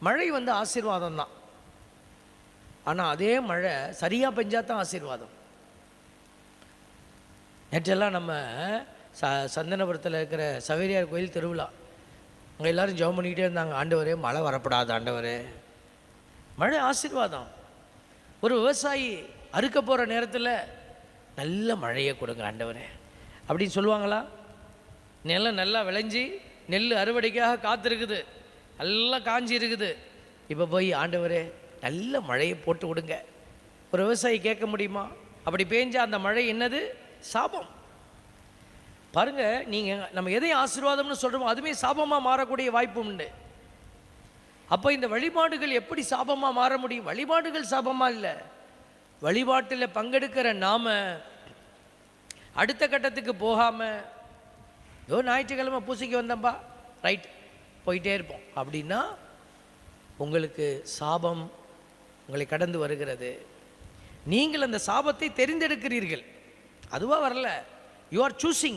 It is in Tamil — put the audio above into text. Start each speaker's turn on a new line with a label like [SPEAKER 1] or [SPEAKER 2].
[SPEAKER 1] மழை வந்து ஆசீர்வாதம் தான். ஆனால் அதே மழை சரியாக பெஞ்சால் தான் ஆசீர்வாதம். நேற்றெல்லாம் நம்ம சந்தனபுரத்தில் இருக்கிற சவேரியார் கோயில் திருவிழா, அங்கே எல்லோரும் ஜெபம் பண்ணிக்கிட்டே இருந்தாங்க, ஆண்டவரே மழை வரப்படாது ஆண்டவரே. மழை ஆசீர்வாதம். ஒரு விவசாயி அறுக்க போகிற நேரத்தில் நல்ல மழையை கொடுங்க ஆண்டவரே அப்படின்னு சொல்லுவாங்களா? நிலம் நல்லா விளைஞ்சி நெல் அறுவடைக்காக காத்திருக்குது, நல்லா காஞ்சி இருக்குது, இப்போ போய் ஆண்டவரே நல்ல மழையை போட்டு விடுங்க. ஒரு விவசாயி கேட்க முடியுமா? அப்படி பேஞ்சா அந்த மழை என்னது? சாபம். பாருங்க, நீங்கள் நம்ம எதை ஆசீர்வாதம்னு சொல்கிறோமோ அதுவே சாபமாக மாறக்கூடிய வாய்ப்பு உண்டு. அப்போ இந்த வழிபாடுகள் எப்படி சாபமாக மாற முடியும்? வழிபாடுகள் சாபமாக இல்லை. வழிபாட்டில் பங்கெடுக்கிற நாம அடுத்த கட்டத்துக்கு போகாமல் ஏதோ ஞாயிற்றுக்கிழமை பூசைக்கு வந்தம்பா ரைட் போயிட்டே இருப்போம் அப்படின்னா உங்களுக்கு சாபம் உங்களை கடந்து வருகிறது. நீங்கள் அந்த சாபத்தை தெரிந்தெடுக்கிறீர்கள், அதுவாக வரல. You are choosing.